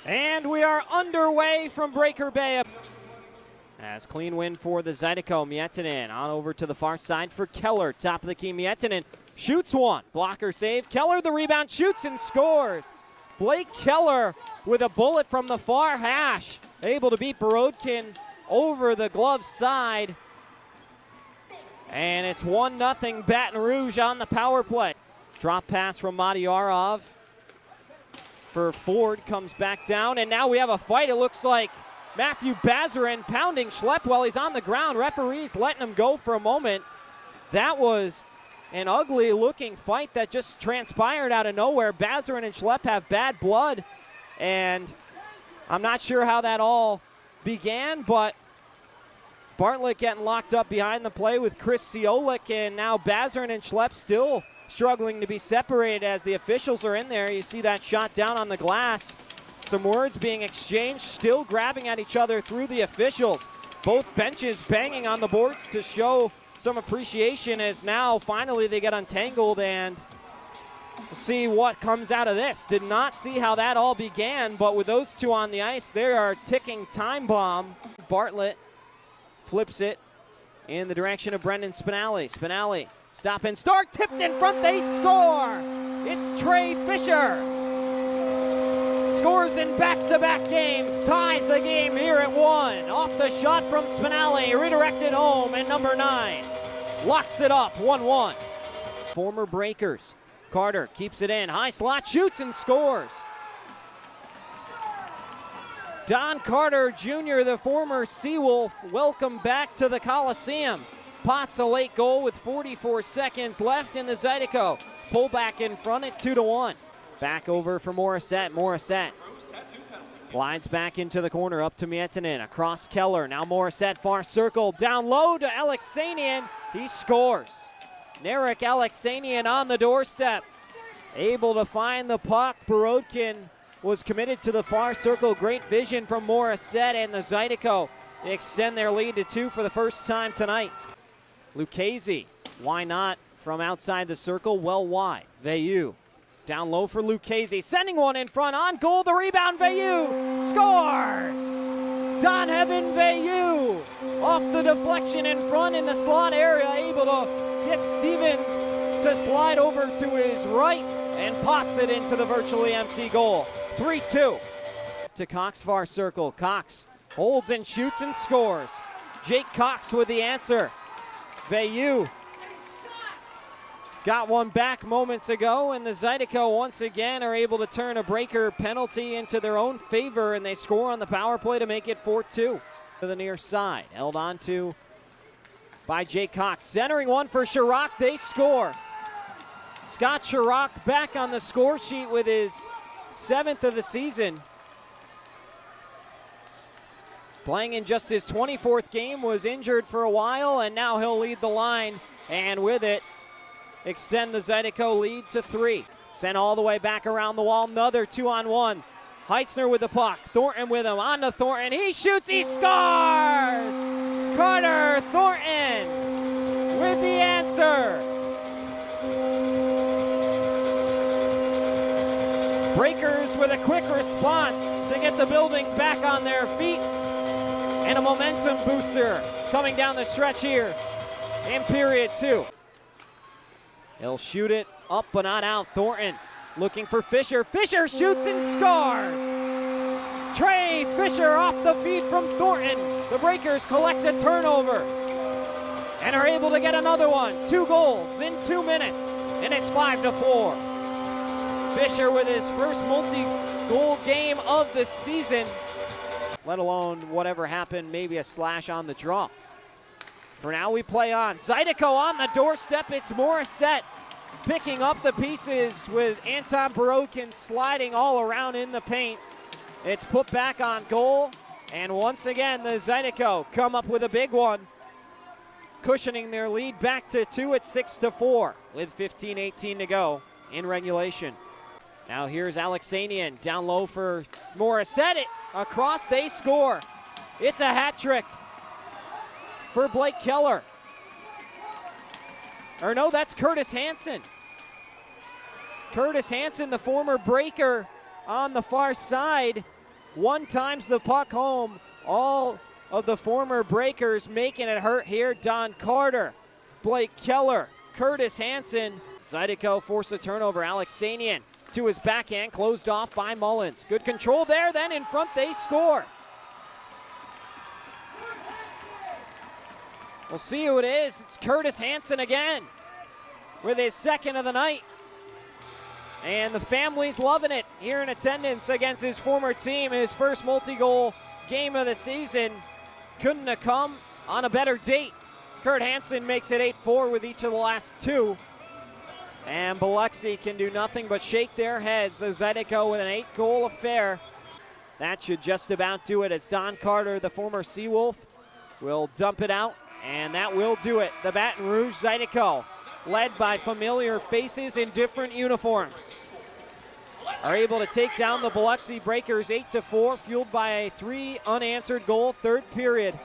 And we are underway from Breaker Bay. As clean win for the Zydeco. Miettinen on over to the far side for Keller. Top of the key, Miettinen shoots one. Blocker save. Keller the rebound, shoots and scores. Blake Keller with a bullet from the far hash. Able to beat Borodkin over the glove side. And it's 1-0 Baton Rouge on the power play. Drop pass from Madyarov for Ford, comes back down, and now we have a fight. It looks like Matthew Bazarin pounding Schlepp while he's on the ground. Referees letting him go for a moment. That was an ugly looking fight that just transpired out of nowhere. Bazarin and Schlepp have bad blood, and I'm not sure how that all began, but Bartlett getting locked up behind the play with Chris Ciolik, and now Bazarin and Schlepp still struggling to be separated as the officials are in there. You see that shot down on the glass. Some words being exchanged, still grabbing at each other through the officials. Both benches banging on the boards to show some appreciation, as now finally they get untangled, and we'll see what comes out of this. Did not see how that all began, but with those two on the ice, they are a ticking time bomb. Bartlett flips it in the direction of Brendan Spinelli. Spinelli, stop and start, tipped in front, they score! It's Trey Fisher. Scores in back-to-back games, ties the game here at 1. Off the shot from Spinelli, redirected home, and number 9 locks it up, 1-1. Former Breakers, Carter keeps it in, high slot, shoots and scores. Don Carter Jr., the former Seawolf, welcome back to the Coliseum. Potts a late goal with 44 seconds left in the Zydeco. Pull back in front at 2-1. Back over for Morissette. Morissette glides back into the corner, up to Miettinen, across Keller. Now Morissette, far circle, down low to Alexanian. He scores. Narek Alexanian on the doorstep, able to find the puck. Borodkin was committed to the far circle. Great vision from Morissette, and the Zydeco extend their lead to 2 for the first time tonight. Lucchese, why not from outside the circle, well wide. Veilleux down low for Lucchese, sending one in front, on goal, the rebound, Veilleux scores! Donheaven Veilleux off the deflection in front in the slot area, able to get Stevens to slide over to his right and pots it into the virtually empty goal. 3-2. To Cox, far circle. Cox holds and shoots and scores. Jake Cox with the answer. Veilleux got one back moments ago, and the Zydeco once again are able to turn a Breaker penalty into their own favor, and they score on the power play to make it 4-2. To the near side, held on to by Jake Cox. Centering one for Chirac, they score. Scott Chirac back on the score sheet with his 7th of the season. Playing in just his 24th game, was injured for a while, and now he'll lead the line, and with it, extend the Zydeco lead to 3. Sent all the way back around the wall, another 2-on-1. Heitzner with the puck, Thornton with him, on to Thornton, he shoots, he scores! Carter Thornton with the answer. Breakers with a quick response to get the building back on their feet, and a momentum booster coming down the stretch here in period 2. He'll shoot it up but not out. Thornton looking for Fisher. Fisher shoots and scores! Trey Fisher off the feed from Thornton. The Breakers collect a turnover and are able to get another one. 2 goals in 2 minutes, and it's 5-4. Fisher with his first multi-goal game of the season, let alone whatever happened, maybe a slash on the draw. For now, we play on. Zydeco on the doorstep. It's Morissette picking up the pieces with Anton Borodkin sliding all around in the paint. It's put back on goal, and once again, the Zydeco come up with a big one, cushioning their lead back to 2 at 6-4 with 15:18 to go in regulation. Now here's Alexanian down low for Morissette. Across, they score. It's a hat trick for Blake Keller. Or no, that's Curtis Hanson. Curtis Hanson, the former Breaker, on the far side. One times the puck home. All of the former Breakers making it hurt here. Don Carter, Blake Keller, Curtis Hansen. Zydeco forced a turnover. Alexanian to his backhand, closed off by Mullins. Good control there, then in front they score. We'll see who it is. It's Curtis Hansen again with his second of the night. And the family's loving it here in attendance against his former team. His first multi-goal game of the season. Couldn't have come on a better date. Kurt Hansen makes it 8-4 with each of the last two. And Biloxi can do nothing but shake their heads. The Zydeco with an 8-goal affair. That should just about do it, as Don Carter, the former Seawolf, will dump it out. And that will do it. The Baton Rouge Zydeco, led by familiar faces in different uniforms, are able to take down the Biloxi Breakers 8-4, fueled by a 3 unanswered goal third period.